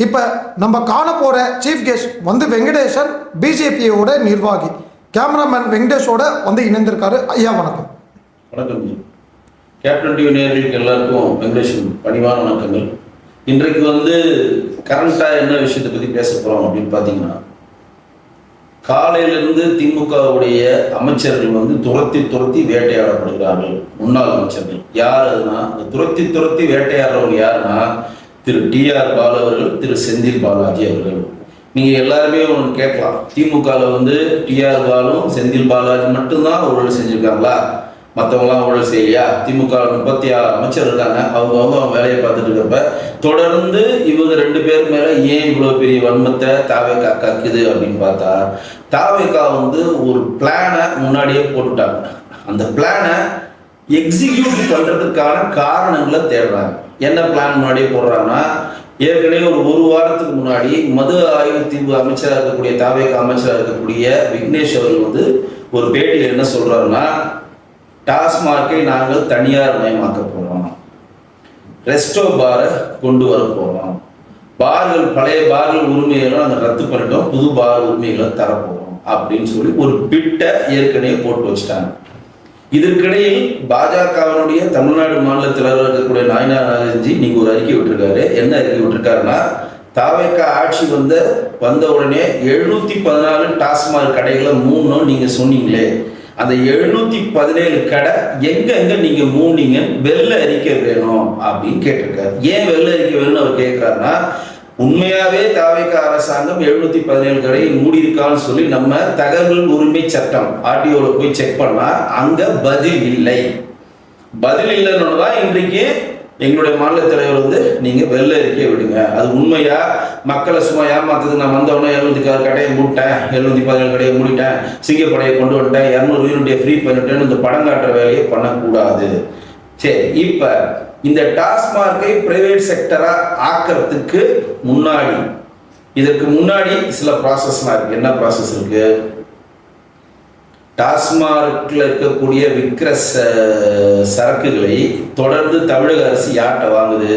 இப்போ நம்ம காண போகிற சீஃப் கெஸ்ட் வந்து வெங்கடேசன், பிஜேபியோட நிர்வாகி. கேமராமேன் வெங்கடேஷோட வந்து இணைந்திருக்காரு. ஐயா வணக்கம். வணக்கம். கேப்டன் டிவி நேயர்களுக்கு எல்லாருக்கும் வெங்கடேசன் பணிவான வணக்கங்கள். இன்றைக்கு வந்து கரண்டாக என்ன விஷயத்தை பற்றி பேச போகிறோம் அப்படின்னு பார்த்தீங்கன்னா, காலையிலிருந்து திமுகவுடைய அமைச்சர்கள் வந்து துரத்தி வேட்டையாடப்படுகிறார்கள். முன்னாள் அமைச்சர்கள் யார் அதுனா, துரத்தி வேட்டையாடுறவங்க யாருன்னா திரு டிஆர் பாலு அவர்கள், திரு செந்தில் பாலாஜி அவர்கள். நீங்கள் எல்லாருமே ஒன்று கேட்கலாம், திமுகவில் வந்து டிஆர் பாலு, செந்தில் பாலாஜி மட்டும்தான் ஊழல் செஞ்சுருக்காங்களா, மற்றவங்களாம் ஊழல் செய்யலையா? திமுக 36 அமைச்சர் இருக்காங்க, அவங்க வேலையை பார்த்துட்டு இருக்கப்ப தொடர்ந்து இவங்க 2 பேர் மேலே ஏன் இவ்வளோ பெரிய வன்மத்தை தாவேகா கக்குது அப்படின்னு பார்த்தா, தாவேகா வந்து ஒரு பிளானை முன்னாடியே போட்டுட்டாங்க. அந்த பிளானை எக்ஸிக்யூட் பண்ணுறதுக்கான காரணங்களை தேடுறாங்க. என்ன பிளான் முன்னாடியே போடுறாங்கன்னா, ஏற்கனவே ஒரு வாரத்துக்கு முன்னாடி மது ஆய்வு தீர்வு அமைச்சராக இருக்கக்கூடிய தாவேகா அமைச்சராக இருக்கக்கூடிய விக்னேஷ் அவர்கள் வந்து ஒரு பேட்டியில் என்ன சொல்றாருன்னா, டாஸ்மார்க்கை நாங்கள் தனியார் மயமாக்க போறோம், ரெஸ்டோ பாரை கொண்டு வர போறோம், பார்கள் பழைய பார்கள் உரிமைகளை நாங்கள் ரத்து பண்ணிட்டோம், புது பார் உரிமைகளை தரப்போறோம் அப்படின்னு சொல்லி ஒரு பிட்டை ஏற்கனவே போட்டு வச்சுட்டாங்க. இதற்கிடையில் பாஜகவினுடைய தமிழ்நாடு மாநில தலைவர் இருக்கக்கூடிய நாயனார் நாகேந்திரஜி நீங்க ஒரு அறிக்கை விட்டுருக்காரு. என்ன அறிக்கை விட்டுருக்காருன்னா, தாவேகா ஆட்சி வந்த உடனே 714 டாஸ்மாக் கடைகளை மூடணும் நீங்க சொன்னீங்களே, அந்த 717 கடை எங்க நீங்க மூடினீங்க, வெள்ள அறிக்கை வேணும் அப்படின்னு கேட்டிருக்காரு. ஏன் வெள்ள அறிக்கை வேணும்னு அவர் கேட்கிறாருன்னா, உண்மையாவே தாவேகா அரசாங்கம் 717 கடையை மூடி இருக்கான்னு சொல்லி நம்ம தகவல் உரிமை சட்டம் ஆர்டிஓல போய் செக் பண்ணா அங்க பதில் இல்லை. பதில் இல்லைன்னு தான் இன்றைக்கு எங்களுடைய மாநில தலைவர் வந்து நீங்க வெள்ள அறிக்கை விடுங்க, அது உண்மையா மக்களை சும்மா ஏமாத்துறது, நான் வந்தவொடனே 706 கடையை மூட்டேன், 717 கடையை மூடிட்டேன், சிங்கப்படையை கொண்டு வந்துட்டேன், 200 யூனிட்டை ஃப்ரீ பண்ணிட்டேன்னு இந்த படம் காட்டுற வேலையை பண்ணக்கூடாது. சரி, இப்ப இந்த டாஸ்மார்க்கை பிரைவேட் செக்டரா ஆக்கிறதுக்கு முன்னாடி, இதற்கு முன்னாடி சில ப்ராசஸ்லாம் இருக்கு. என்ன ப்ராசஸ் இருக்கு? டாஸ்மார்க்ல இருக்கக்கூடிய விற்கிற சரக்குகளை தொடர்ந்து தமிழக அரசு யார்கிட்ட வாங்குது?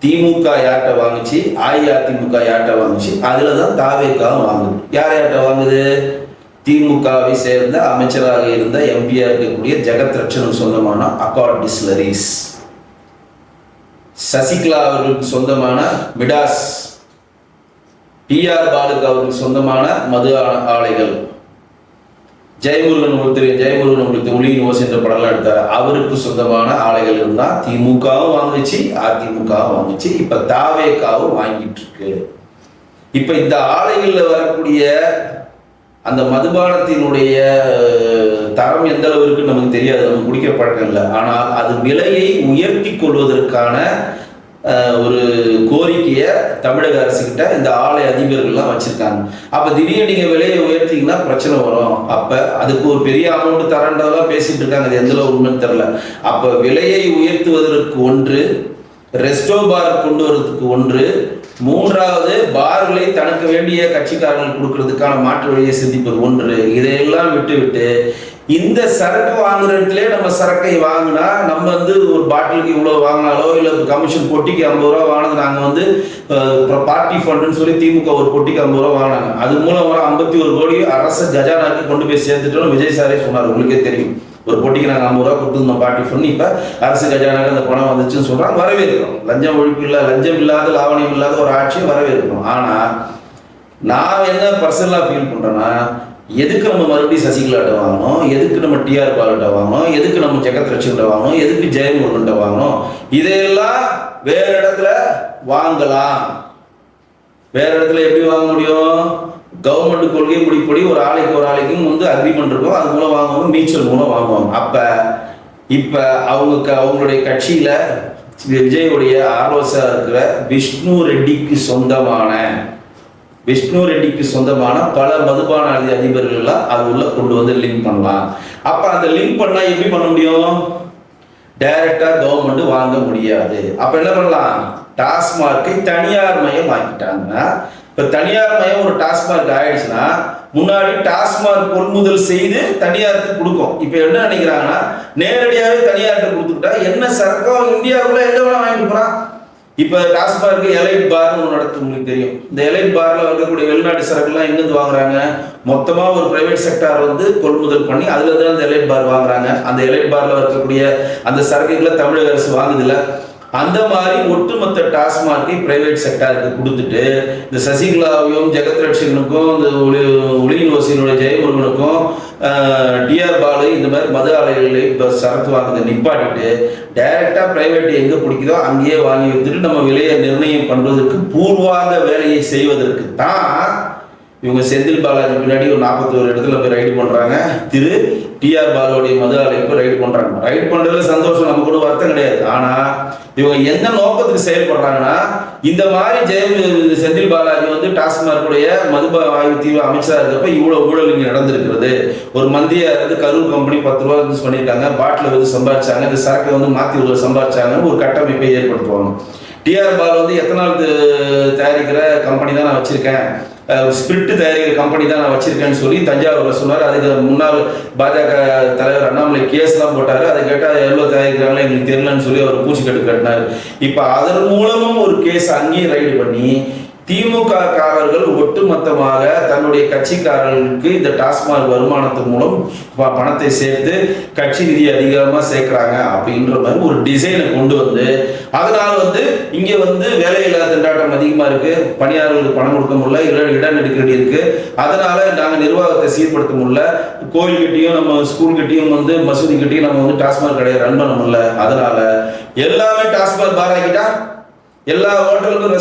திமுக யார்கிட்ட வாங்குச்சு, அஇஅதிமுக யார்கிட்ட வாங்குச்சு, அதுல தான் தாவேகாவும் வாங்குது. யார்கிட்ட வாங்குது? திமுகவை சேர்ந்த அமைச்சராக இருந்த எம்பியா இருக்கக்கூடிய ஜெகத் ரட்சனுக்கு சொந்தமான அக்கார்ட் டிஸ்லரிஸ், சசிகலா அவர்களுக்கு சொந்தமான மிடாஸ், டிஆர் பாலுக்கு அவர்களுக்கு சொந்தமான மது ஆலைகள், ஜெயமுருகன் உங்களுக்கு ஒளியின் ஓசை என்ற படம்லாம் எடுத்தார், அவருக்கு சொந்தமான ஆலைகள் இருந்தா திமுகவும் வாங்குச்சு, அதிமுகவும் வாங்குச்சு, இப்ப தாவேகாவும் வாங்கிட்டு இருக்கு. இப்ப இந்த ஆலைகள்ல வரக்கூடிய அந்த மதுபானத்தினுடைய தரம் எந்த அளவு இருக்குன்னு நமக்கு தெரியாது, நமக்கு குடிக்க பழக்கம் இல்லை. ஆனால் அது விலையை உயர்த்தி கொள்வதற்கான ஒரு கோரிக்கையை தமிழக அரசுகிட்ட இந்த ஆலை அதிபர்கள்லாம் வச்சிருக்காங்க. அப்ப திடீர்னு நீங்க விலையை உயர்த்திங்கன்னா பிரச்சனை வரும், அப்ப அதுக்கு ஒரு பெரிய அமௌண்ட் தரன்றதெல்லாம் பேசிட்டு இருக்காங்க, அது எந்த அளவு உண்மைன்னு தெரியல. அப்ப விலையை உயர்த்துவதற்கு ஒன்று, ரெஸ்டோ பார் கொண்டு வரதுக்கு ஒன்று, மூன்றாவது பார்களை தனக்கு வேண்டிய கட்சிக்காரர்கள் கொடுக்கறதுக்கான மாற்று வழியை சிந்திப்பது ஒன்று. இதையெல்லாம் விட்டு இந்த சரக்கு வாங்குற இடத்துல நம்ம சரக்கை வாங்கினா, நம்ம வந்து ஒரு பாட்டிலுக்கு இவ்வளவு வாங்கினாலோ இல்லை கமிஷன் பொட்டிக்கு 50 ரூபா வாங்கினது, நாங்கள் வந்து பார்ட்டி ஃபண்டுன்னு சொல்லி திமுக ஒரு பொட்டிக்கு 50 ரூபா வாங்கினாங்க, அது மூலம் வர 51 கோடி அரசு கஜானாக்கு கொண்டு போய் சேர்த்துட்டோம். விஜய் சாரே சொன்னார், உங்களுக்கே தெரியும், ஒரு பொட்டிக்கு நாங்கள் 50 ரூபா கொடுத்துருந்தோம் பார்ட்டி ஃபண்ட், இப்போ அரசு கஜானாக்கு அந்த பணம் வந்துச்சுன்னு சொல்றாங்க. வரவேற்கிறோம். லஞ்சம் ஒழிப்பு இல்லை, லஞ்சம் இல்லாத லாவணியம் இல்லாத ஒரு ஆட்சியை வரவேற்கிறோம். ஆனால் நான் என்ன பர்சனலாக ஃபீல் பண்ணுறேன்னா, எதுக்கு நம்ம மறுபடியும் சசிகலாட்ட வாங்கணும், எதுக்கு நம்ம டிஆர் பாலுட்ட வாங்கணும், எதுக்கு நம்ம ஜெகத் ரட்சன்கிட்ட வாங்கணும், எதுக்கு ஜெயமுருகன்கிட்ட வாங்கணும்? இதையெல்லாம் வேற இடத்துல வாங்கலாம். வேற இடத்துல எப்படி வாங்க முடியும்? கவர்மெண்ட் கொள்கை முடிப்படி ஒரு ஆலைக்கும் வந்து அக்ரிமெண்ட் இருக்கும், அது மூலம் வாங்குவாங்க, மியூச்சுவல் மூலம் வாங்குவாங்க. இப்ப அவங்களுடைய கட்சியில விஜயுடைய ஆலோசகர் இருக்கிற விஷ்ணு ரெட்டிக்கு சொந்தமான பல மதுபான அதிபர்கள் எல்லாம் அது உள்ள கொண்டு வந்து லிங்க் பண்ணலாம். அப்ப அந்த லிங்க் பண்ணா எப்படி பண்ண முடியும்? டைரக்டா கவர்மெண்ட் வாங்க முடியாது. அப்ப என்ன பண்ணலாம்? டாஸ்மார்க்கை தனியார் மயம் ஆக்கிட்டாங்கன்னா, இப்ப தனியார் மயம் ஒரு டாஸ்மார்க் ஆயிடுச்சுன்னா, முன்னாடி டாஸ்மார்க் கொள்முதல் செய்து தனியாருக்கு கொடுக்கும். இப்ப என்ன நினைக்கிறாங்கன்னா, நேரடியாகவே தனியார்கிட்ட கொடுத்துக்கிட்டா என்ன சரக்கம் இந்தியாவுக்குள்ள எங்க வேணா வாங்கிட்டு போறான், இப்போ டாஸ்மார்க் எலைட் பார்னு ஒன்று நடத்தும், உங்களுக்கு தெரியும். இந்த எலைட் பார்ல இருக்கக்கூடிய வெளிநாட்டு சரக்குலாம் எங்கேருந்து வாங்குறாங்க? மொத்தமாக ஒரு பிரைவேட் செக்டார் வந்து கொள்முதல் பண்ணி அதுல இருந்து அந்த எலைட் பார் வாங்குறாங்க. அந்த எலைட் பார்ல இருக்கக்கூடிய அந்த சரக்குகளை தமிழக அரசு வாங்குதில்ல. அந்த மாதிரி ஒட்டுமொத்த டாஸ்மார்க்கை பிரைவேட் செக்டாருக்கு கொடுத்துட்டு இந்த சசிகலாவையும் ஜெகத் ரட்சகனுக்கும் இந்த ஒளியின் ஓசையினுடைய ஜெயமுருகனுக்கும் டிஆர் பாலு இந்த மாதிரி மது ஆலைகளை இப்போ சரக்கு வாங்குறதை நிப்பாட்டிட்டு டைரக்டா பிரைவேட் எங்க பிடிக்குதோ அங்கேயே வாங்கி வைத்துட்டு நம்ம விலையை நிர்ணயம் பண்றதுக்கு பூர்வாங்க வேலையை செய்வதற்கு தான் இவங்க செந்தில் பாலாஜி பின்னாடி ஒரு 41 இடத்துல போய் ரைடு பண்றாங்க. திரு டிஆர் பாலுடைய மது ஆலையை போய் ரைடு பண்றாங்க. ரைடு பண்றதுல சந்தோஷம், நமக்கு ஒன்றும் வருத்தம் கிடையாது. ஆனா இவங்க எந்த நோக்கத்துக்கு செயல்படுறாங்கன்னா, இந்த மாதிரி செந்தில் பாலாஜி வந்து டாஸ்மார்க்குடைய மதுபா ஆய்வு தீவிர அமைச்சராக இருக்கப்ப இவ்வளவு ஊழல் இங்கே நடந்திருக்கிறது. ஒரு மந்திய கரூர் கம்பெனி 10 ரூபா யூஸ் பண்ணியிருக்காங்க, பாட்டில் வந்து சம்பாதிச்சாங்க, இந்த சரக்கை வந்து மாற்றி சம்பாதிச்சாங்கன்னு ஒரு கட்டமைப்பை ஏற்படுத்துவாங்க. டிஆர் பால் வந்து எத்தனால் தயாரிக்கிற கம்பெனி தான் நான் வச்சிருக்கேன், ஸ்பிரிட் தயாரிக்கிற கம்பெனி தான் நான் வச்சிருக்கேன்னு சொல்லி தஞ்சாவூர்ல சொன்னார். அதுக்கு முன்னாள் பாஜக தலைவர் அண்ணாமலை கேஸ்லாம் போட்டாரு. அதை கேட்டால் எவ்வளோ தயாரிக்கிறாங்களோ எங்களுக்கு தெரியலன்னு சொல்லி அவர் பூச்சிக்கட்டு கட்டினார். இப்போ அதன் மூலமும் ஒரு கேஸ் அங்கேயும் ரைடு பண்ணி திமுக காரர்கள் ஒட்டுமொத்தமாக தன்னுடைய கட்சிக்காரர்களுக்கு இந்த டாஸ்மாக் வருமானத்தின் மூலம் பணத்தை சேர்த்து கட்சி நிதி அதிகமாக சேர்க்கிறாங்க அப்படின்ற மாதிரி ஒரு டிசைனை கொண்டு வந்து அதனால வந்து இங்க வந்து வேலையில்லா திண்டாட்டம் அதிகமா இருக்கு, பணியாளர்களுக்கு பணம் கொடுக்க முடியல, இட நெருக்கடி இருக்கு, அதனால நாங்க நிர்வாகத்தை சீர்படுத்த முடியல, கோயில்கிட்டையும் நம்ம ஸ்கூல் கிட்டையும் வந்து மசூதி கிட்டையும் நம்ம வந்து டாஸ்மாக் கடையை ரன் பண்ண முடியல, அதனால எல்லாமே டாஸ்மாக் பார் ஆகிட்டா எல்லா ஹோட்டலுக்கும்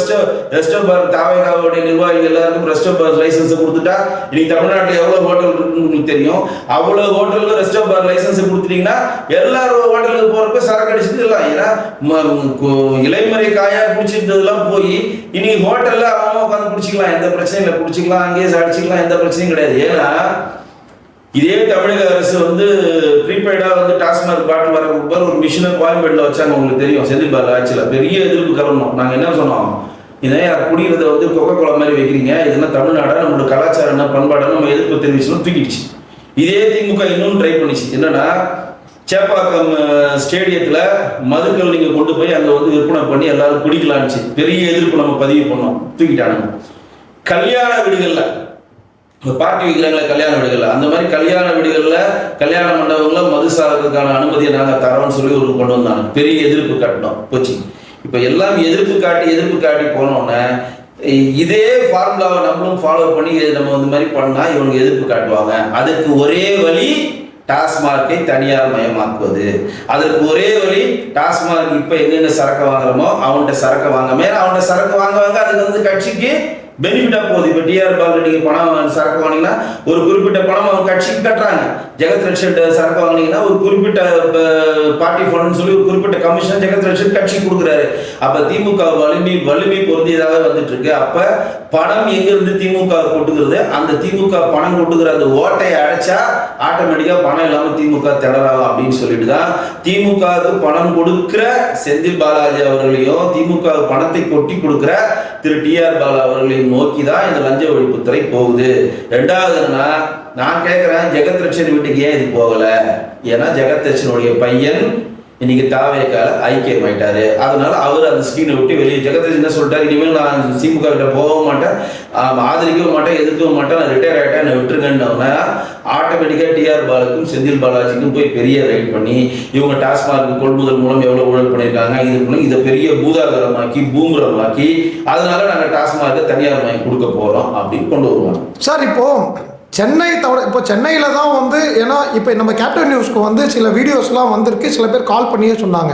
ரெஸ்டோ பார் தாவேகாவுடைய நிர்வாகிகள் எல்லாருக்கும் ரெஸ்டோ பார் லைசன்ஸ் கொடுத்துட்டா இன்னைக்கு தமிழ்நாட்டில் எவ்வளவு ஹோட்டல் இருக்குன்னு உங்களுக்கு தெரியும். அவ்வளவு ஹோட்டலுக்கு ரெஸ்டோ பார் லைசன்ஸ் கொடுத்துட்டீங்கன்னா எல்லாரும் ஹோட்டலுக்கு போறப்ப சரக்கு அடிச்சுட்டு இல்லை. ஏன்னா இலைமறை காயா குடிச்சிருந்ததுலாம் போய் இன்னைக்கு ஹோட்டல்ல அவங்க உட்காந்து குடிச்சிக்கலாம், எந்த பிரச்சனையும் இல்லை, குடிச்சிக்கலாம், அங்கேயே அடிச்சுக்கலாம், எந்த பிரச்சனையும் கிடையாது. ஏன்னா இதே தமிழக அரசு வந்து ப்ரீபெய்டா வந்து டாஸ்மாக் பாட்டில் வரப்போ ஒரு மிஷினை கோயம்பேடுல வச்சாங்க, உங்களுக்கு தெரியும். செந்தில் பாலா ஆட்சியில் பெரிய எதிர்ப்பு கிளம்பணும். நாங்கள் என்ன சொன்னோம், இதே குடிக்கிறத வந்து கொக்கோ கோலா மாதிரி வைக்கிறீங்க, இதெல்லாம் தமிழ்நாடா நம்மளோட கலாச்சாரம் என்ன பண்பாடு நம்ம எதிர்ப்பு தெரிவிச்சோம், தூக்கிடுச்சு. இதே திமுக இன்னொன்று ட்ரை பண்ணிச்சு, என்னன்னா சேப்பாக்கம் ஸ்டேடியத்தில் மதுக்கள் நீங்கள் கொண்டு போய் அங்கே வந்து விற்பனை பண்ணி எல்லாரும் குடிக்கலான்ச்சு. பெரிய எதிர்ப்பு நம்ம பதிவு பண்ணோம், தூக்கிட்டாங்க. கல்யாண வீடுகளில் பார்ட்டி வைக்கிறாங்களே கல்யாண வீடுகளில், அந்த மாதிரி கல்யாண வீடுகளில் கல்யாண மண்டபங்களில் மது சாதத்துக்கான அனுமதியை நாங்கள் தரோம்னு சொல்லி ஒரு கொண்டு வந்தாங்க. பெரிய எதிர்ப்பு காட்டினோம், போச்சு. இப்போ எல்லாம் எதிர்ப்பு காட்டி போனோன்னே இதே ஃபார்முலாவை நம்மளும் ஃபாலோ பண்ணி நம்ம இந்த மாதிரி பண்ணால் இவங்க எதிர்ப்பு காட்டுவாங்க. அதுக்கு ஒரே வழி டாஸ்மார்க்கை தனியார் மயமாக்குவது. அதற்கு ஒரே வழி டாஸ்மார்க் இப்போ எங்கெங்க சரக்கு வாங்குறோமோ அவன்கிட்ட சரக்கு வாங்காம, அவன்கிட்ட சரக்கு வாங்க அதுக்கு வந்து கட்சிக்கு பெனிஃபிட்டா போகுது. இப்போ டிஆர் பால் நீங்க பணம் சரக்கு வாங்கினீங்கன்னா ஒரு குறிப்பிட்ட பணம் அவங்க கட்சிக்கு கட்டுறாங்க. ஜெகத் ரட்சட் சரக்கு வாங்கினீங்கன்னா ஒரு குறிப்பிட்ட பார்ட்டி ஃபண்ட் சொல்லி ஒரு குறிப்பிட்ட கமிஷன் ஜெகத் ரட்சட் கட்சிக்கு கொடுக்குறாரு. அப்ப திமுக வலிமை பொருந்தியதாக வந்துட்டு இருக்கு. அப்ப பணம் எங்கிருந்து திமுக கொட்டுகிறது, அந்த திமுக பணம் கொட்டுகிற அந்த ஓட்டையை அடைச்சா ஆட்டோமேட்டிக்கா பணம் இல்லாம திமுக திணறாகும் அப்படின்னு சொல்லிட்டு தான் திமுகவுக்கு பணம் கொடுக்கிற செந்தில் பாலாஜி அவர்களையும் திமுக பணத்தை கொட்டி கொடுக்கிற திரு டிஆர் பாலா அவர்களையும் நோக்கி தான் இந்த லஞ்ச ஒழிப்புத்துறை போகுது. ரெண்டாவதுன்னா நான் கேட்கிறேன், ஜெகத் ரட்சன் வீட்டுக்கு ஏன் இது போகல? ஏன்னா ஜெகத் ரட்சனுடைய பையன் இன்னைக்கு தாவேக்கால ஐக்கியம் ஆயிட்டாரு. அதனால அவர் அந்த ஸ்கிரீனை விட்டு வெளியே ஜெகத் ரட்சன் என்ன சொல்லிட்டாரு, இனிமேல் நான் திமுக கிட்ட போகவும் மாட்டேன், ஆதரிக்கவும் மாட்டேன், எதுக்கவும் மாட்டேன், நான் ரிட்டையர் ஆகிட்டேன், நான் விட்டுருங்கன்னு ஆட்டோமேட்டிக்காக டிஆர் பாலுக்கும் செந்தில் பாலாஜிக்கும் போய் பெரிய ரைட் பண்ணி இவங்க டாஸ்மாக் கொள்முதல் மூலம் எவ்வளோ ஊழல் பண்ணியிருக்காங்க, இது பண்ணி இதை பெரிய பூதாகரமாக்கி பூங்குரமாக்கி அதனால நாங்கள் டாஸ்மாகை தனியார் மயம் கொடுக்க போகிறோம் அப்படின்னு கொண்டு வருவாங்க. சார் இப்போ சென்னை தவிர இப்போ சென்னையில் தான் வந்து, ஏன்னா இப்போ நம்ம கேப்டன் நியூஸ்க்கு வந்து சில வீடியோஸ்லாம் வந்திருக்கு, சில பேர் கால் பண்ணியே சொன்னாங்க.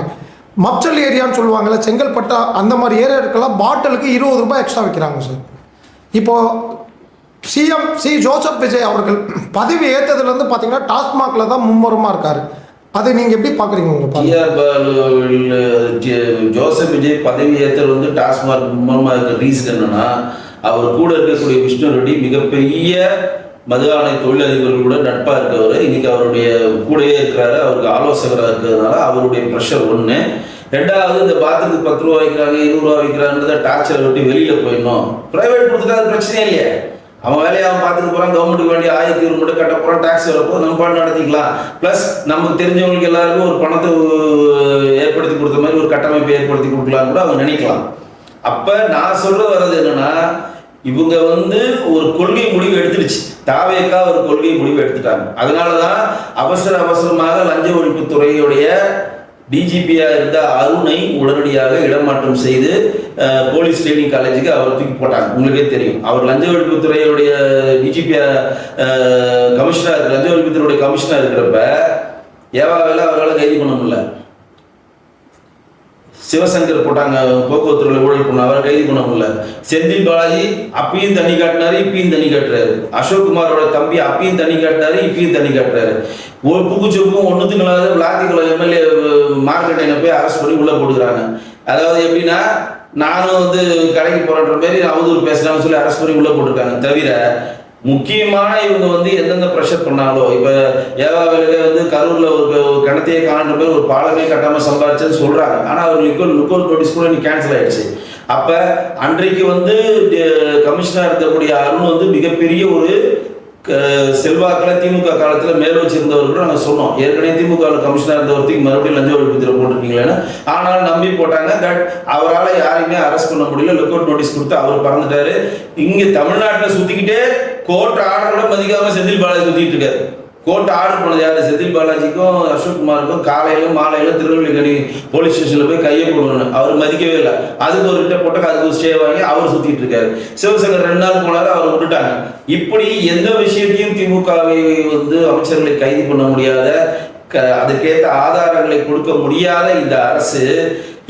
மப்சல் ஏரியான்னு சொல்லுவாங்கள்ல, செங்கல்பட்டா அந்த மாதிரி ஏரியாவுக்கெல்லாம் பாட்டிலுக்கு 20 ரூபாய் எக்ஸ்ட்ரா வைக்கிறாங்க சார். இப்போது சிஎம் ஜோசப் விஜய் அவர்கள் பதவி ஏற்றதுலேருந்து பார்த்தீங்கன்னா டாஸ்மாகில் தான் மும்முரமாக இருக்கார். அதை நீங்கள் எப்படி பார்க்குறீங்க? ஜோசப் விஜய் பதவி ஏற்றது வந்து டாஸ்மாக் மும்முரமாக இருக்க ரீசன் என்னன்னா, அவர் கூட இருக்கக்கூடிய விஷ்ணு ரெட்டி மிகப்பெரிய மது ஆணை தொழிலதிபர்களோட நட்பாக இருக்கவர். இன்னைக்கு அவருடைய கூடயே இருக்கிறாரு, அவருக்கு ஆலோசகராக இருக்கிறதுனால அவருடைய ப்ரெஷர் ஒன்று. ரெண்டாவது, இந்த பாத்துக்கு 10 ரூபா வைக்கிறாங்க 20 ரூபா வைக்கிறான்றத டார்ச்சரை விட்டு வெளியில போயிடணும். பிரைவேட் கொடுத்துட்டா அது பிரச்சனையே இல்லையே. அவன் வேலையை அவன் பார்த்துட்டு போகிறான், கவர்மெண்ட்டுக்கு வேண்டிய ஆயத்தீர்வு மட்டும் கட்ட போகிறான், டேக்ஸ் வரப்போ நம்ம பாட்டு நடத்திக்கலாம். ப்ளஸ் நமக்கு தெரிஞ்சவங்களுக்கு எல்லாருக்கும் ஒரு பணத்தை ஏற்படுத்தி கொடுத்த மாதிரி ஒரு கட்டமைப்பை ஏற்படுத்தி கொடுக்கலான்னு கூட அவங்க நினைக்கலாம். அப்போ நான் சொல்ல வர்றது என்னன்னா, இவங்க வந்து ஒரு கொள்கை முடிவு எடுத்துடுச்சு. தாவேக்கா ஒரு கொள்கை முடிவு எடுத்துட்டாங்க. அதனால தான் அவசரமாக லஞ்ச ஒழிப்புத்துறையுடைய டிஜிபியா இருந்த அருணை உடனடியாக இடமாற்றம் செய்து போலீஸ் ட்ரைனிங் காலேஜுக்கு அவர் தூக்கி போட்டாங்க. உங்களுக்கே தெரியும், அவர் லஞ்ச ஒழிப்புத்துறையுடைய டிஜிபியா கமிஷனர், லஞ்ச ஒழிப்புத்துறையுடைய கமிஷனர் இருக்கிறப்ப ஏவாவில் அவரால் கைது பண்ண முடியல. சிவசங்கர் போட்டாங்க போக்குவரத்துறை ஊழல் பண்ண, அவரை கைது பண்ண முடியல. செந்தில் பாலாஜி அப்பயும் தண்ணி காட்டினாரு, இப்பயும் தண்ணி காட்டுறாரு. அசோக் குமாரோட தம்பி அப்பயும் தண்ணி காட்டினாரு, இப்பயும் தண்ணி காட்டுறாரு. ஒரு புக்குச்சொப்பும் ஒன்றுத்துங்களாவது விளாத்திக்குளம் எம்எல்ஏ மார்க்கெட்டை போய் அரெஸ்ட் பண்ணி உள்ள போட்டுக்கிறாங்க. அதாவது எப்படின்னா, நானும் வந்து கடைக்கு போறன்ற மாதிரி அவதூறு பேசுறான்னு சொல்லி அரெஸ்ட் பண்ணி உள்ள போட்டிருக்காங்க. தவிர முக்கியமான இவங்க வந்து எந்தெந்த ப்ரெஷர் பண்ணாலோ, இப்போ ஏவாவிலே வந்து கரூரில் ஒரு கிணத்தையே காணுன்ற பேர் ஒரு பாலமே கட்டாமல் சம்பாதிச்சதுன்னு சொல்கிறாங்க. ஆனால் அவர் லுக்கவுட் நோட்டீஸ் கூட இன்னைக்கு கேன்சல் ஆயிடுச்சு. அப்போ அன்றைக்கு வந்து கமிஷனாக இருக்கக்கூடிய அருண் வந்து மிகப்பெரிய ஒரு செல்வாக்கில் திமுக காலத்தில் மேல் வச்சிருந்தவர்கள் நாங்கள் சொன்னோம். ஏற்கனவே திமுக கமிஷனாக இருந்தவர்த்துக்கு மறுபடியும் லஞ்ச ஒழிப்புத்துறை போட்டிருக்கீங்களேன்னு. ஆனால் நம்பி போட்டாங்க. பட் அவரால் யாரையுமே அரெஸ்ட் பண்ண முடியல. லுக்கவுட் நோட்டீஸ் கொடுத்து அவர் பறந்துட்டாரு. இங்கே தமிழ்நாட்டில் சுற்றிக்கிட்டே கோர்ட் ஆர்டர் கூட மதிக்காம செந்தில் பாலாஜி சுற்றிட்டு இருக்காரு. கோர்ட் ஆர்டர் பண்ணது யாரு? செந்தில் பாலாஜிக்கும் அசோக் குமாருக்கும் காலையிலும் மாலையிலும் திருநெல்வேலி போலீஸ் ஸ்டேஷன்ல போய் கையை போடணும். அவர் மதிக்கவே இல்லை. அதுக்கு ஒரு ரிட்ட போட்டு அதுக்கு ஒரு ஸ்டே வாங்கி அவர் சுத்திட்டு இருக்காரு. சிவசங்கர் 2 நாள் போனாரு, அவர் விட்டுட்டாங்க. இப்படி எந்த விஷயத்தையும் திமுகவை வந்து அமைச்சர்களை கைது பண்ண முடியாத, அதுக்கேற்ற ஆதாரங்களை கொடுக்க முடியாத இந்த அரசு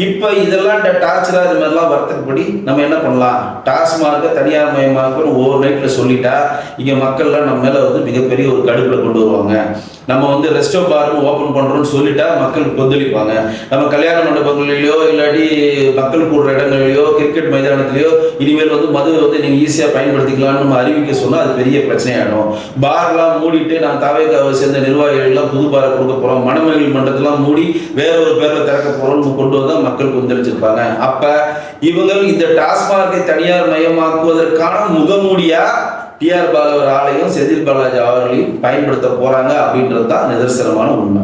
இப்ப இதெல்லாம் டார்ச்சரா இது மாதிரிலாம் வரத்துக்குப்படி நம்ம என்ன பண்ணலாம்? டாஸ்மாக தனியார் மயமாக ஓவர் நைட்ல சொல்லிட்டா இங்க மக்கள்லாம் நம்ம மேல வந்து மிகப்பெரிய ஒரு கடுப்புல கொண்டு வருவாங்க. நம்ம வந்து ரெஸ்டோ பார்னு ஓப்பன் பண்றோம்னு சொல்லிட்டா மக்கள் கொந்தளிப்பாங்க. நம்ம கல்யாண மண்டபங்களிலேயோ இல்லாட்டி மக்கள் கூடுற இடங்களிலேயோ கிரிக்கெட் மைதானத்திலேயோ இனிமேல் வந்து மது வந்து நீங்க ஈஸியா பயன்படுத்திக்கலாம்னு நம்ம அறிவிக்க சொன்னா அது பெரிய பிரச்சனையாயிடும். பார்லாம் மூடிட்டு நான் தாவேக்காவை சேர்ந்த நிர்வாகிகள் எல்லாம் புது பாரை கொடுக்க போறோம், மணமகள் மண்டபத்தெல்லாம் மூடி வேற ஒரு பேர்ல திறக்க போறோம்னு கொண்டு வந்தா மக்கள் கொந்தளிச்சிருப்பாங்க. அப்ப இவங்க இந்த டாஸ்மாகை தனியார் மயமாக்குவதற்கான முகமூடியா டிஆர் பாலு ஆலையும் செந்தில் பாலாஜி அவர்களையும் பயன்படுத்த போறாங்க அப்படின்றது தான் நிதர்சனமான உண்மை.